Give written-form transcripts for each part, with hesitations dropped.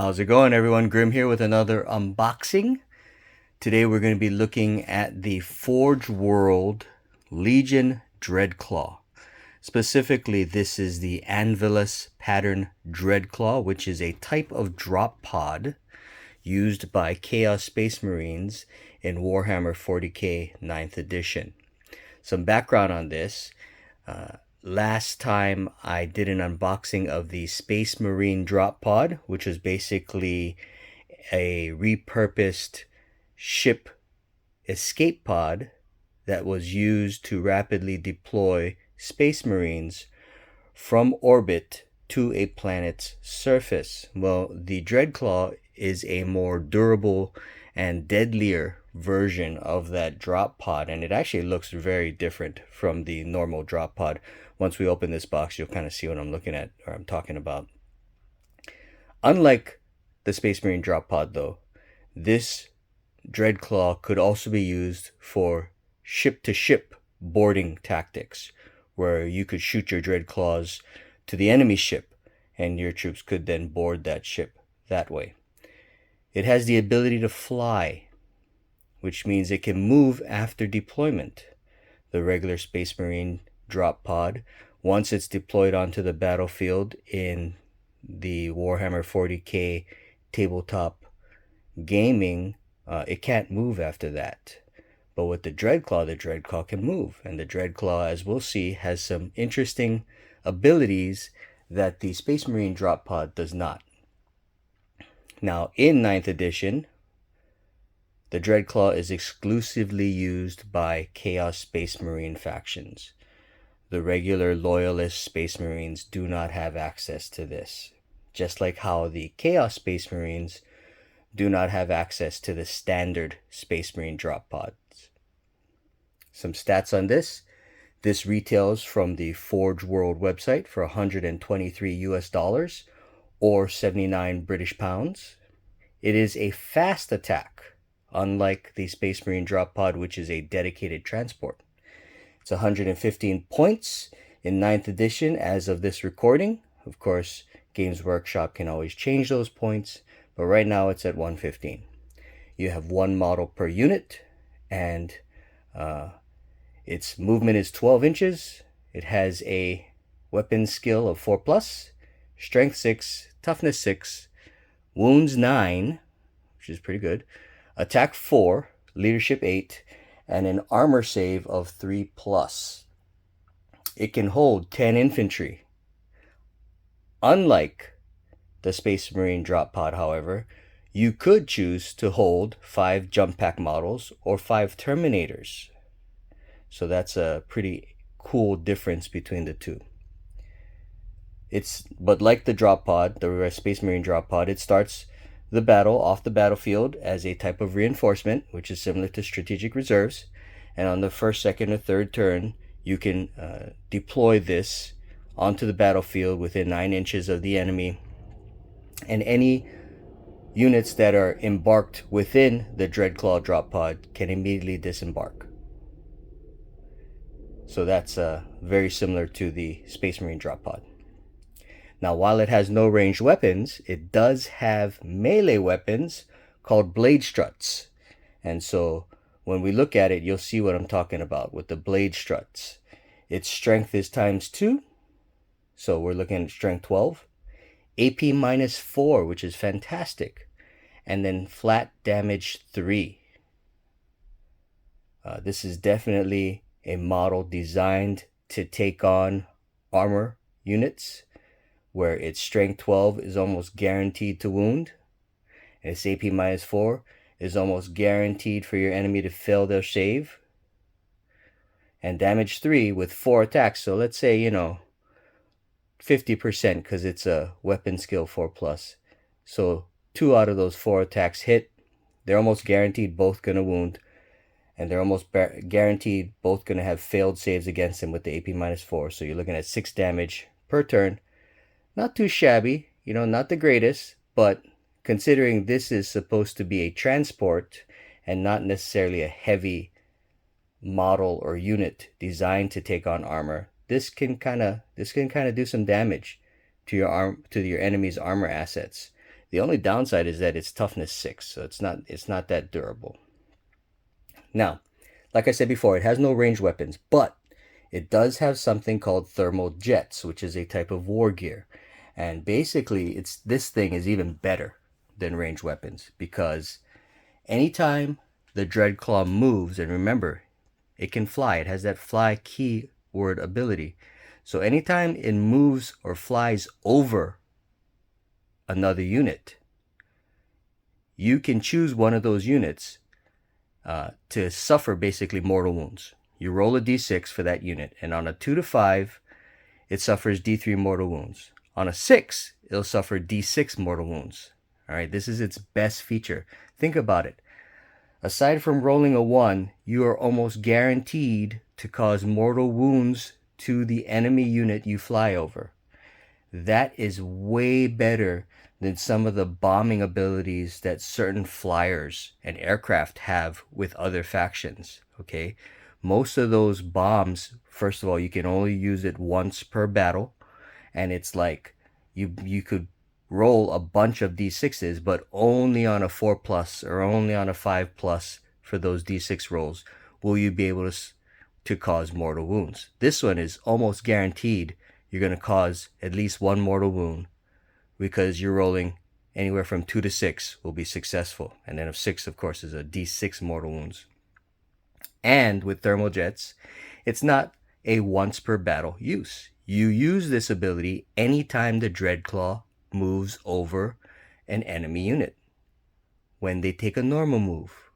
How's it going, everyone? Grim here with another unboxing. Today we're going to be looking at the Forge World Legion Dreadclaw. Specifically, this is the Anvillus pattern Dreadclaw, which is a type of drop pod used by Chaos Space Marines in Warhammer 40k 9th edition. Some background on this. Last time I did an unboxing of the Space Marine drop pod, which was basically a repurposed ship escape pod that was used to rapidly deploy Space Marines from orbit to a planet's surface. Well, the Dreadclaw is a more durable and deadlier version of that drop pod, and it actually looks very different from the normal drop pod. Once we open this box, you'll kind of see what I'm looking at, or I'm talking about. Unlike the Space Marine drop pod, though, this Dreadclaw could also be used for ship-to-ship boarding tactics, where you could shoot your Dreadclaws to the enemy ship, and your troops could then board that ship that way. It has the ability to fly, which means it can move after deployment. The regular Space Marine drop pod, once it's deployed onto the battlefield in the Warhammer 40k tabletop gaming, it can't move after that. But with the Dreadclaw can move, and the Dreadclaw, as we'll see, has some interesting abilities that the Space Marine drop pod does not. Now, in 9th edition, the Dreadclaw is exclusively used by Chaos Space Marine factions. The regular Loyalist Space Marines do not have access to this, just like how the Chaos Space Marines do not have access to the standard Space Marine drop pods. Some stats on this. This retails from the Forge World website for $123 or 79 British pounds. It is a fast attack, unlike the Space Marine drop pod, which is a dedicated transport. It's 115 points in 9th edition as of this recording. Of course, Games Workshop can always change those points, but right now it's at 115. You have one model per unit, and its movement is 12 inches. It has a weapon skill of 4+, strength 6, toughness 6, wounds 9, which is pretty good, attack 4, leadership 8, and an armor save of 3+. It can hold 10 infantry. Unlike the Space Marine drop pod, however, you could choose to hold 5 jump pack models or 5 Terminators. So that's a pretty cool difference between the two. But like the drop pod, the Space Marine drop pod, it starts the battle off the battlefield as a type of reinforcement, which is similar to strategic reserves. And on the first, second, or third turn, you can deploy this onto the battlefield within 9 inches of the enemy. And any units that are embarked within the Dreadclaw drop pod can immediately disembark. So that's very similar to the Space Marine drop pod. Now, while it has no ranged weapons, it does have melee weapons called blade struts. And so when we look at it, you'll see what I'm talking about with the blade struts. Its strength is ×2. So we're looking at strength 12. AP -4, which is fantastic. And then flat damage 3. This is definitely a model designed to take on armor units, where its strength 12 is almost guaranteed to wound, and its AP -4 is almost guaranteed for your enemy to fail their save, and damage 3 with 4 attacks. So let's say, 50%, because it's a weapon skill 4+. So 2 out of those 4 attacks hit. They're almost guaranteed both going to wound, and they're almost guaranteed both going to have failed saves against them with the AP -4. So you're looking at 6 damage per turn. Not too shabby, not the greatest, but considering this is supposed to be a transport and not necessarily a heavy model or unit designed to take on armor, this can kind of do some damage to your enemy's armor assets. The only downside is that it's toughness 6, so it's not that durable. Now, like I said before, it has no ranged weapons, but it does have something called thermal jets, which is a type of war gear. And basically, this thing is even better than ranged weapons, because anytime the Dreadclaw moves, and remember, it can fly. It has that fly keyword ability. So anytime it moves or flies over another unit, you can choose one of those units to suffer basically mortal wounds. You roll a d6 for that unit, and on a 2 to 5, it suffers d3 mortal wounds. On a 6, it'll suffer d6 mortal wounds. All right, this is its best feature. Think about it. Aside from rolling a 1, you are almost guaranteed to cause mortal wounds to the enemy unit you fly over. That is way better than some of the bombing abilities that certain flyers and aircraft have with other factions, okay? Most of those bombs, first of all, you can only use it once per battle, and it's like you could roll a bunch of d6s, but only on a 4+ or only on a 5+ for those d6 rolls will you be able to cause mortal wounds. This one is almost guaranteed you're going to cause at least one mortal wound, because you're rolling anywhere from 2 to 6 will be successful. And then 6, of course, is a d6 mortal wounds. And with thermal jets, it's not a once per battle use. You use this ability anytime the Dreadclaw moves over an enemy unit. When they take a normal move,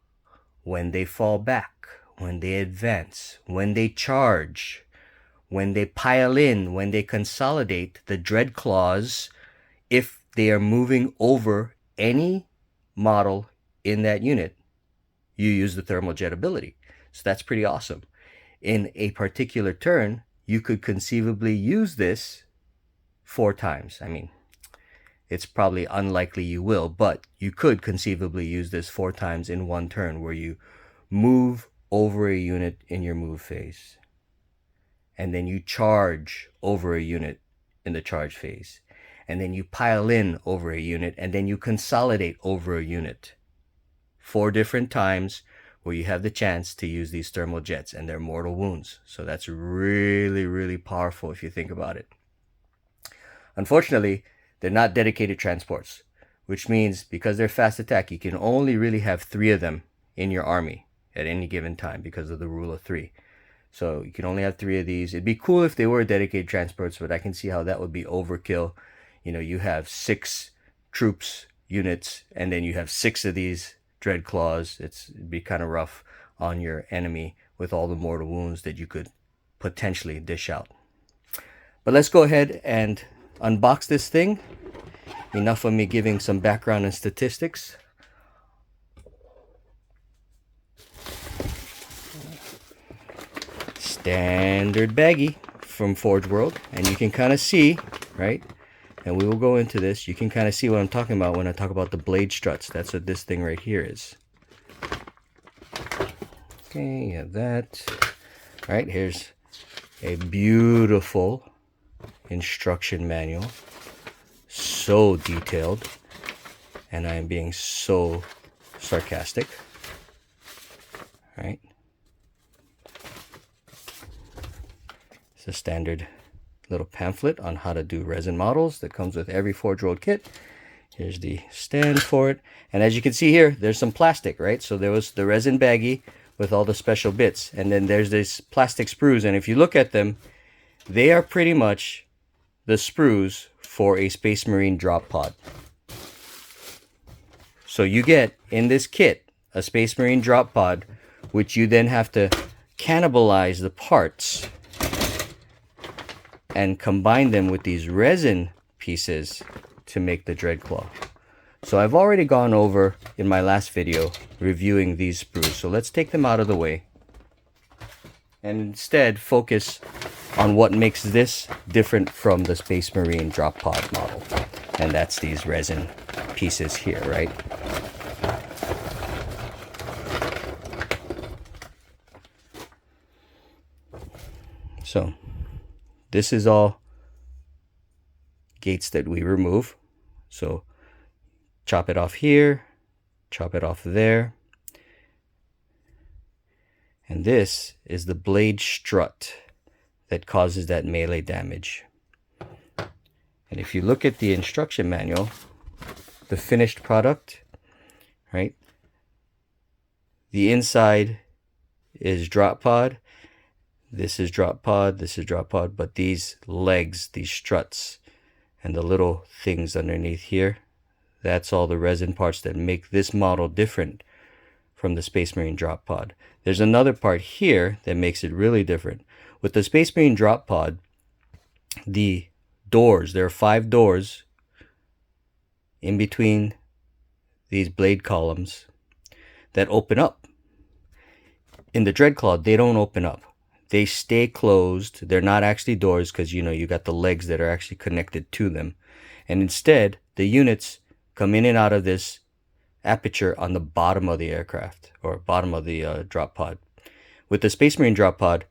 when they fall back, when they advance, when they charge, when they pile in, when they consolidate, the Dreadclaws, if they are moving over any model in that unit, you use the thermal jet ability. So that's pretty awesome. In a particular turn, you could conceivably use this 4 times. I mean, it's probably unlikely you will, but you could conceivably use this 4 times in one turn, where you move over a unit in your move phase, and then you charge over a unit in the charge phase, and then you pile in over a unit, and then you consolidate over a unit. 4 different times where you have the chance to use these thermal jets, and they're mortal wounds. So that's really, really powerful if you think about it. Unfortunately, they're not dedicated transports, which means because they're fast attack, you can only really have 3 of them in your army at any given time because of the rule of 3. So you can only have 3 of these. It'd be cool if they were dedicated transports, but I can see how that would be overkill. You know, you have 6 troops units, and then you have 6 of these Dreadclaws. It'd be kind of rough on your enemy with all the mortal wounds that you could potentially dish out. But let's go ahead and unbox this thing. Enough of me giving some background and statistics. Standard baggie from Forge World, and you can kind of see, right? And we will go into this. You can kind of see what I'm talking about when I talk about the blade struts. That's what this thing right here is. Okay, you have that. All right, here's a beautiful instruction manual. So detailed. And I am being so sarcastic. All right. It's a standard little pamphlet on how to do resin models that comes with every Forge World kit. Here's the stand for it. And as you can see here, there's some plastic, right? So there was the resin baggie with all the special bits. And then there's these plastic sprues. And if you look at them, they are pretty much the sprues for a Space Marine drop pod. So you get in this kit a Space Marine drop pod, which you then have to cannibalize the parts and combine them with these resin pieces to make the Dreadclaw. So I've already gone over in my last video reviewing these sprues. So let's take them out of the way and instead focus on what makes this different from the Space Marine drop pod model. And that's these resin pieces here, right? So this is all gates that we remove. So chop it off here, chop it off there. And this is the blade strut that causes that melee damage. And if you look at the instruction manual, the finished product, right? The inside is drop pod. This is drop pod, this is drop pod, but these legs, these struts, and the little things underneath here, that's all the resin parts that make this model different from the Space Marine drop pod. There's another part here that makes it really different. With the Space Marine drop pod, the doors, there are 5 doors in between these blade columns that open up. In the Dreadclaw, they don't open up. They stay closed. They're not actually doors because, you know, you got the legs that are actually connected to them. And instead, the units come in and out of this aperture on the bottom of the aircraft, or bottom of the drop pod. With the Space Marine drop pod,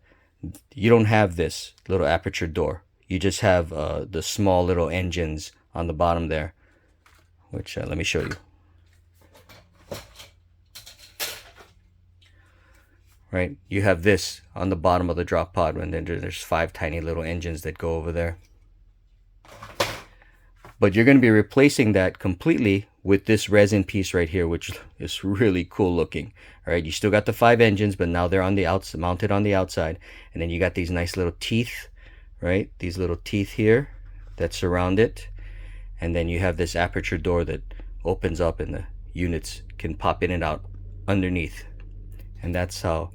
you don't have this little aperture door. You just have the small little engines on the bottom there, which let me show you. Right, you have this on the bottom of the drop pod, and then there's 5 tiny little engines that go over there. But you're going to be replacing that completely with this resin piece right here, which is really cool looking. All right, you still got the 5 engines, but now they're on the outside, mounted on the outside, and then you got these nice little teeth, right? These little teeth here that surround it, and then you have this aperture door that opens up, and the units can pop in and out underneath, and that's how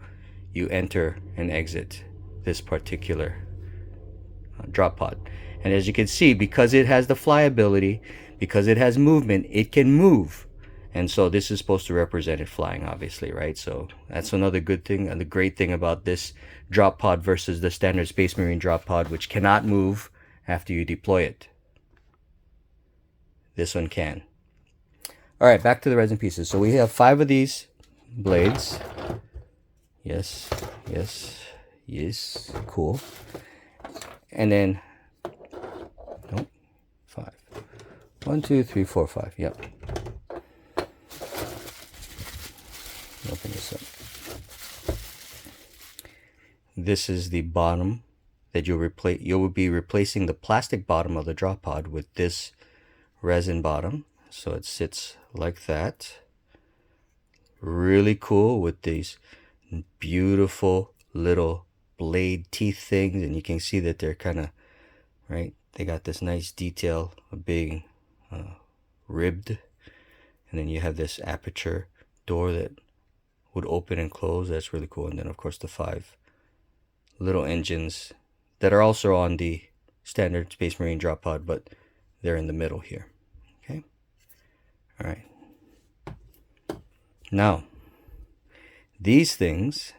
you enter and exit this particular drop pod. And as you can see, because it has the flyability, because it has movement, it can move. And so this is supposed to represent it flying, obviously, right? So that's another good thing, and the great thing about this drop pod versus the standard Space Marine drop pod, which cannot move after you deploy it. This one can. All right, back to the resin pieces. So we have 5 of these blades. Yes, yes, yes, cool. And then, nope, 5. 1, 2, 3, 4, 5, yep. Open this up. This is the bottom that you'll be replacing the plastic bottom of the drop pod with this resin bottom. So it sits like that. Really cool with these beautiful little blade teeth things, and you can see that they're kind of, right, they got this nice detail of being ribbed, and then you have this aperture door that would open and close. That's really cool. And then of course the 5 little engines that are also on the standard Space Marine drop pod, but they're in the middle here. Okay, all right, now these things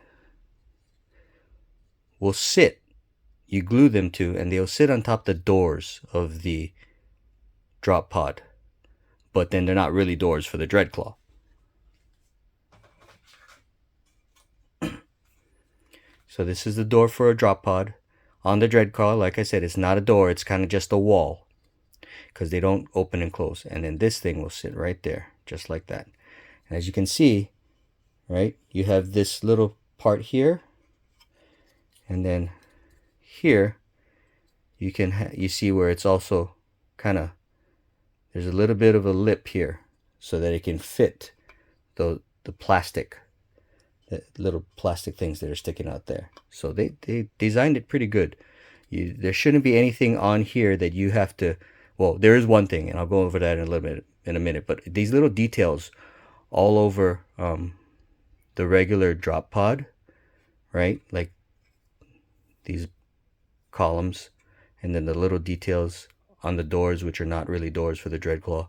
will sit, you glue them to, and they'll sit on top the doors of the drop pod. But then they're not really doors for the Dreadclaw. So this is the door for a drop pod. On the Dreadclaw, like I said, it's not a door, it's kind of just a wall, because they don't open and close. And then this thing will sit right there, just like that. And as you can see, right, you have this little part here, and then here you can you see where it's also kind of, there's a little bit of a lip here so that it can fit the plastic, the little plastic things that are sticking out there. So they designed it pretty good. There shouldn't be anything on here that you have to, well, there is one thing, and I'll go over that in a little bit in a minute, but these little details all over the regular drop pod, right, like these columns, and then the little details on the doors, which are not really doors for the Dreadclaw,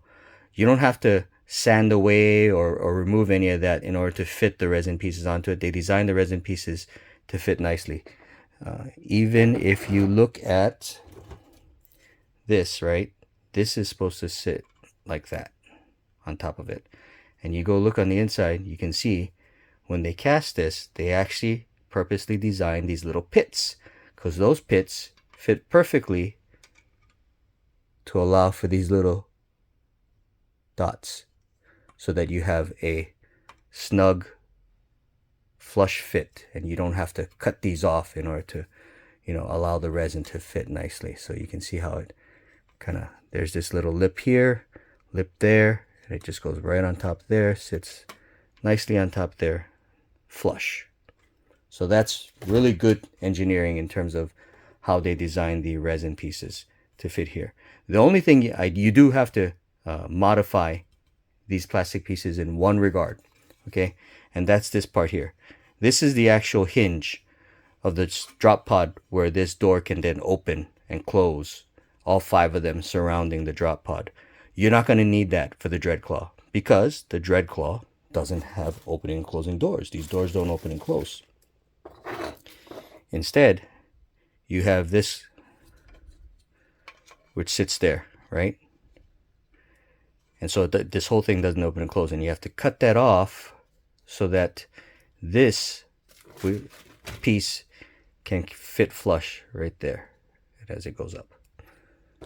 you don't have to sand away or remove any of that in order to fit the resin pieces onto it. They designed the resin pieces to fit nicely. Even if you look at this, right, this is supposed to sit like that on top of it, and you go look on the inside, you can see when they cast this, they actually purposely designed these little pits, because those pits fit perfectly to allow for these little dots so that you have a snug flush fit, and you don't have to cut these off in order to, you know, allow the resin to fit nicely. So you can see how it kind of, there's this little lip here, lip there, and it just goes right on top there, sits nicely on top there, flush. So that's really good engineering in terms of how they design the resin pieces to fit here. The only thing you do have to modify these plastic pieces in one regard, okay, and that's this part here. This is the actual hinge of the drop pod where this door can then open and close, all 5 of them surrounding the drop pod. You're not going to need that for the Dreadclaw because the Dreadclaw doesn't have opening and closing doors. These doors don't open and close. Instead, you have this which sits there, right? And so this whole thing doesn't open and close, and you have to cut that off so that this piece can fit flush right there as it goes up.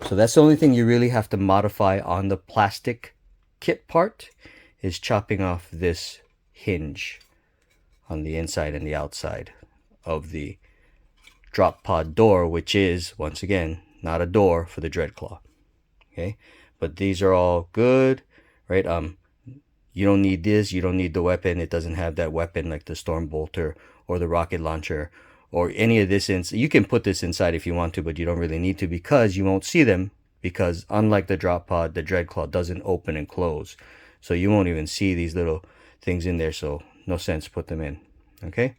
So that's the only thing you really have to modify on the plastic kit part, is chopping off this hinge on the inside and the outside of the drop pod door, which is, once again, not a door for the Dreadclaw. Okay, but these are all good, right? You don't need this, you don't need the weapon. It doesn't have that weapon like the Storm Bolter or the rocket launcher or any of this. You can put this inside if you want to, but you don't really need to, because you won't see them, because unlike the drop pod, the Dreadclaw doesn't open and close. So you won't even see these little things in there, so no sense put them in. Okay.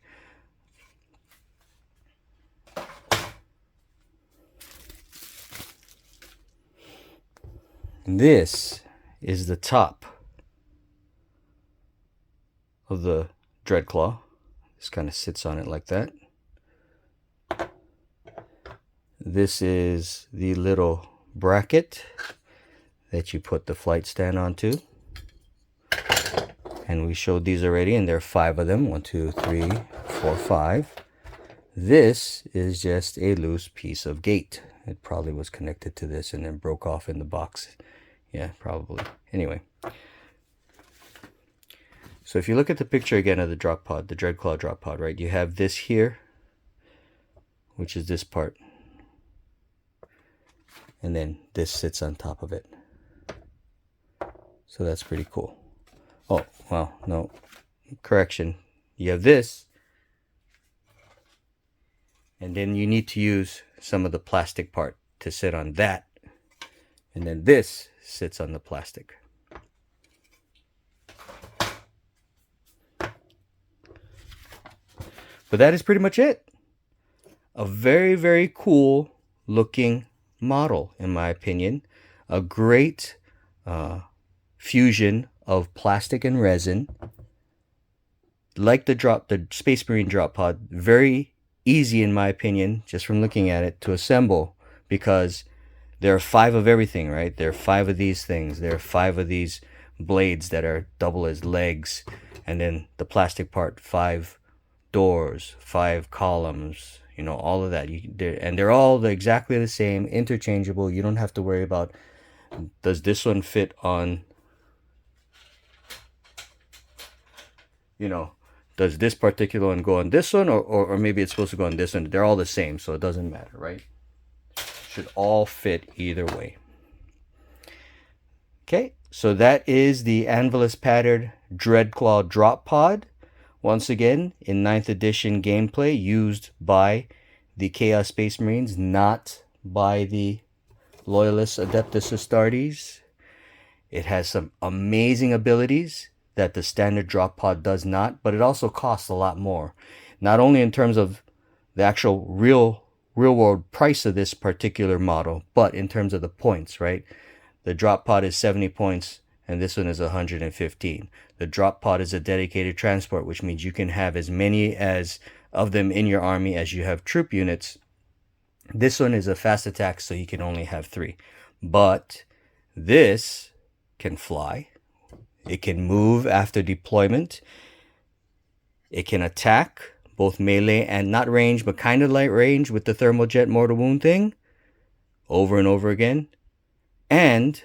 This is the top of the Dreadclaw. This kind of sits on it like that. This is the little bracket that you put the flight stand onto. And we showed these already, and there are 5 of them. 1, 2, 3, 4, 5. This is just a loose piece of gate. It probably was connected to this and then broke off in the box. Yeah, probably. Anyway. So if you look at the picture again of the drop pod, the Dreadclaw drop pod, right? You have this here, which is this part. And then this sits on top of it. So that's pretty cool. Oh, well, no. Correction. You have this. And then you need to use some of the plastic part to sit on that. And then this sits on the plastic. But that is pretty much it. A very, very cool looking model, in my opinion. A great fusion of plastic and resin. Like the Space Marine drop pod, very easy, in my opinion, just from looking at it, to assemble, because there are 5 of everything, right? There are 5 of these things. There are 5 of these blades that are double as legs, and then the plastic part, 5 doors, 5 columns, you know, all of that. And they're all exactly the same, interchangeable. You don't have to worry about, does this one fit on, you know, does this particular one go on this one, or maybe it's supposed to go on this one. They're all the same, so it doesn't matter, right? Should all fit either way. Okay, so that is the Anvillus patterned Dreadclaw drop pod. Once again, in 9th edition gameplay, used by the Chaos Space Marines, not by the Loyalist Adeptus Astartes. It has some amazing abilities that the standard drop pod does not, but it also costs a lot more. Not only in terms of the actual real world price of this particular model, but in terms of the points, right? The drop pod is 70 points, and this one is 115. The drop pod is a dedicated transport, which means you can have as many of them in your army as you have troop units. This one is a fast attack, so you can only have 3. But this can fly. It can move after deployment. It can attack, both melee and not range, but kind of light range with the thermojet mortal wound thing, over and over again. And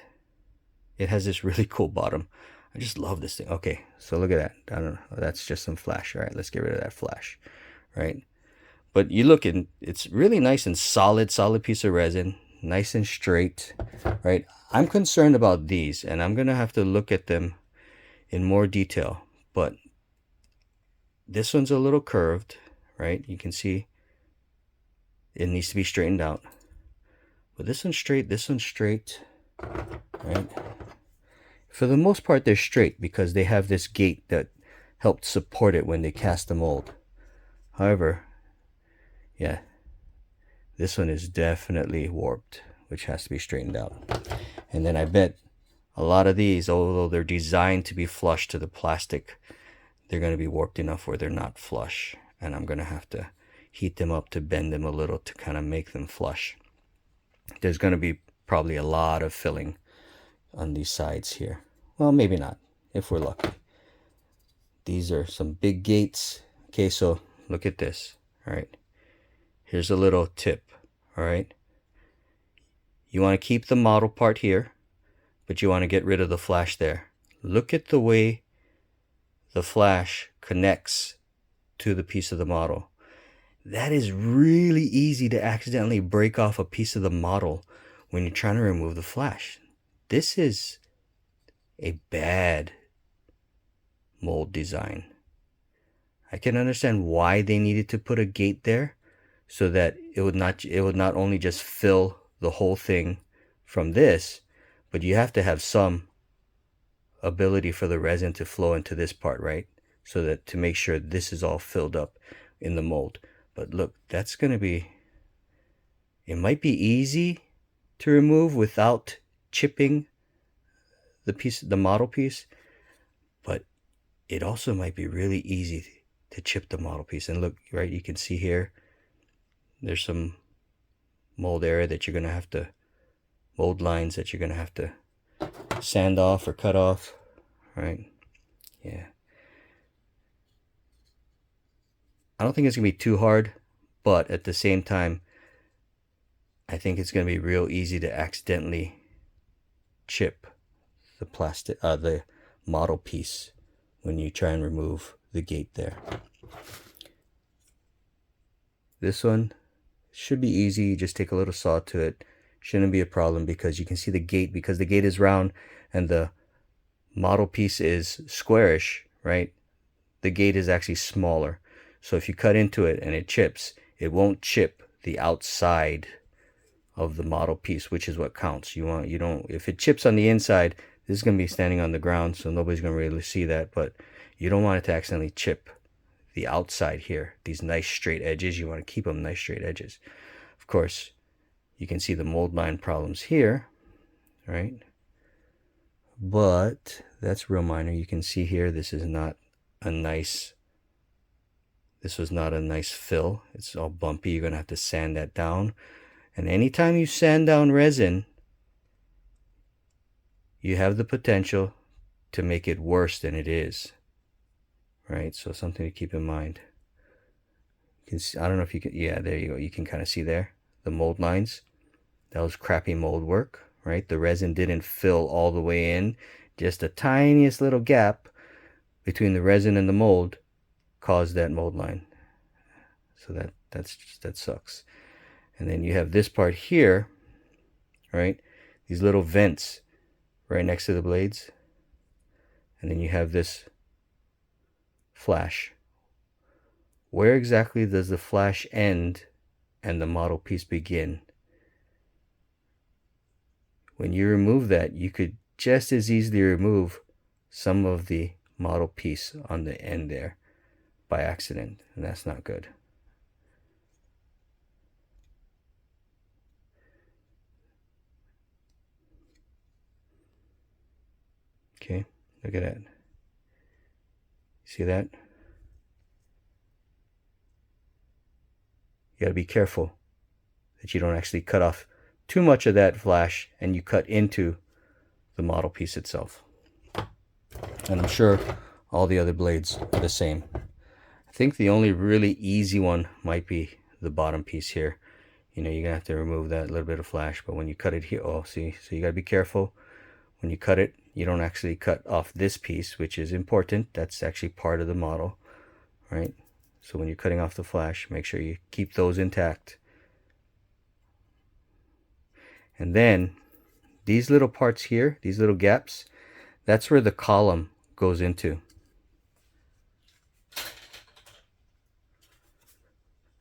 It has this really cool bottom. I just love this thing. Okay, so look at that. I don't know. That's just some flash. All right, let's get rid of that flash. Right? But you look and it's really nice and solid piece of resin, nice and straight, right? I'm concerned about these, and I'm gonna have to look at them in more detail. But this one's a little curved, right? You can see it needs to be straightened out. But this one's straight, right? For the most part, they're straight because they have this gate that helped support it when they cast the mold. However, yeah, this one is definitely warped, which has to be straightened out. And then I bet a lot of these, although they're designed to be flush to the plastic, they're going to be warped enough where they're not flush. And I'm going to have to heat them up to bend them a little to kind of make them flush. There's going to be probably a lot of filling on these sides here. Well, maybe not, if we're lucky. These are some big gates. Okay, so look at this. All right. Here's a little tip. All right. You want to keep the model part here, but you want to get rid of the flash there. Look at the way the flash connects to the piece of the model. That is really easy to accidentally break off a piece of the model when you're trying to remove the flash. This is a bad mold design. I can understand why they needed to put a gate there so that it would not only just fill the whole thing from this, but you have to have some ability for the resin to flow into this part, right? So that to make sure this is all filled up in the mold. But look, that's going to be, it might be easy to remove without chipping the model piece, but it also might be really easy to chip the model piece. And look, right, you can see here, there's some mold area that you're going to have to, mold lines that you're going to have to sand off or cut off, right? Yeah. I don't think it's going to be too hard, but at the same time, I think it's going to be real easy to accidentally chip the plastic, the model piece when you try and remove the gate there. This one should be easy. You just take a little saw to it. Shouldn't be a problem because you can see the gate, because the gate is round and the model piece is squarish, right? The gate is actually smaller. So if you cut into it and it chips, it won't chip the outside of the model piece, which is what counts. If it chips on the inside, this is going to be standing on the ground, so nobody's going to really see that, but you don't want it to accidentally chip the outside here. These nice straight edges, you want to keep them nice straight edges. Of course, you can see the mold line problems here, right? But that's real minor. You can see here, this was not a nice fill. It's all bumpy. You're going to have to sand that down. And anytime you sand down resin, you have the potential to make it worse than it is, right? So something to keep in mind. You can see, I don't know if you can, yeah, there you go. You can kind of see there, the mold lines. That was crappy mold work, right? The resin didn't fill all the way in. Just the tiniest little gap between the resin and the mold caused that mold line. So that sucks. And then you have this part here, right? These little vents right next to the blades. And then you have this flash. Where exactly does the flash end and the model piece begin? When you remove that, you could just as easily remove some of the model piece on the end there by accident, and that's not good. Okay, look at that. See that? You got to be careful that you don't actually cut off too much of that flash and you cut into the model piece itself. And I'm sure all the other blades are the same. I think the only really easy one might be the bottom piece here. You know, you're gonna have to remove that little bit of flash, but when you cut it here, oh, see, so you gotta be careful when you cut it, you don't actually cut off this piece, which is important. That's actually part of the model, right? So when you're cutting off the flash, make sure you keep those intact. And then these little parts here, these little gaps, that's where the column goes into.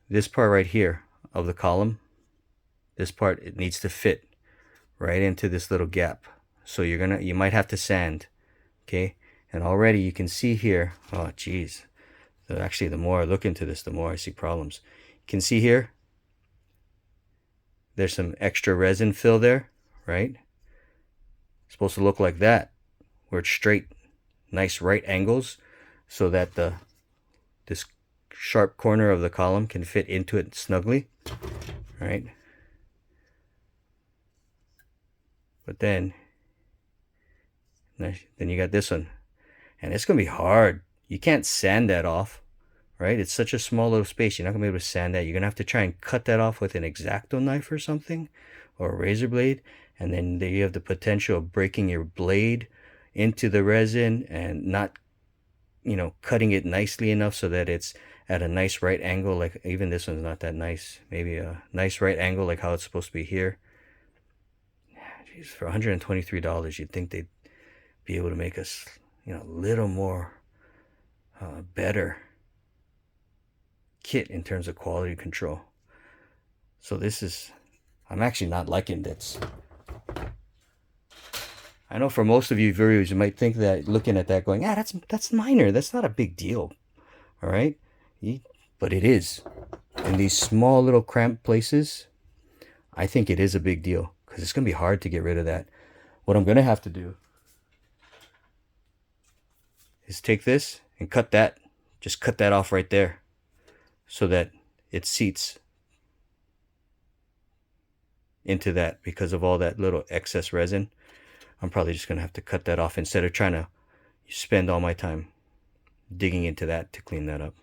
This part right here of the column, this part, it needs to fit right into this little gap. So you might have to sand, okay? And already you can see here, oh geez, actually the more I look into this, the more I see problems. You can see here, there's some extra resin fill there, right? It's supposed to look like that, where it's straight, nice right angles, so that this sharp corner of the column can fit into it snugly, right? But then you got this one, and it's gonna be hard. You can't sand that off, right? It's such a small little space. You're not gonna be able to sand that. You're gonna have to try and cut that off with an X-Acto knife or something, or a razor blade, and then you have the potential of breaking your blade into the resin and not, you know, cutting it nicely enough so that it's at a nice right angle. Like even this one's not that nice. Maybe a nice right angle like how it's supposed to be here. Jeez, for $123, you'd think they'd be able to make us, you know, a little more better kit in terms of quality control. So this is, I'm actually not liking this. I know for most of you viewers, you might think that, looking at that, going, ah, that's minor. That's not a big deal. All right, but it is. In these small little cramped places, I think it is a big deal, because it's gonna be hard to get rid of that. What I'm gonna have to do is take this and cut that. Just cut that off right there, so that it seats into that because of all that little excess resin. I'm probably just gonna have to cut that off instead of trying to spend all my time digging into that to clean that up.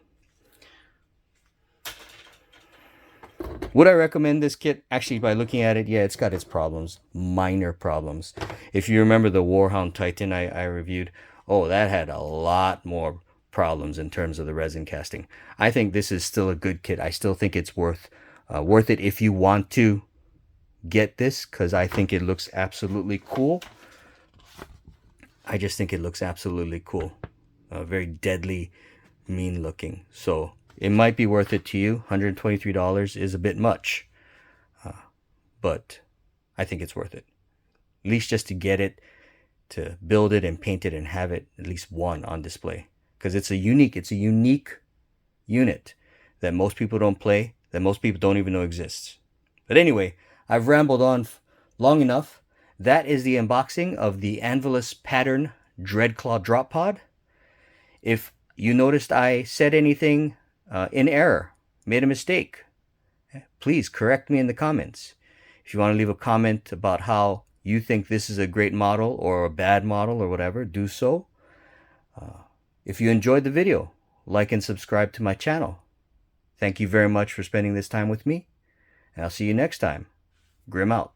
Would I recommend this kit? Actually, by looking at it, yeah, it's got its problems, minor problems. If you remember the Warhound Titan I reviewed, oh, that had a lot more problems in terms of the resin casting. I think this is still a good kit. I still think it's worth it if you want to get this, because I think it looks absolutely cool. I just think it looks absolutely cool. Very deadly, mean looking. So it might be worth it to you. $123 is a bit much, but I think it's worth it. At least just to get it, to build it and paint it and have it at least one on display. Because it's a unique unit that most people don't play, that most people don't even know exists. But anyway, I've rambled on long enough. That is the unboxing of the Anvillus pattern Dreadclaw drop pod. If you noticed I said anything in error, made a mistake, please correct me in the comments. If you want to leave a comment about how you think this is a great model or a bad model or whatever, do so. If you enjoyed the video, like and subscribe to my channel. Thank you very much for spending this time with me, and I'll see you next time. Grim out.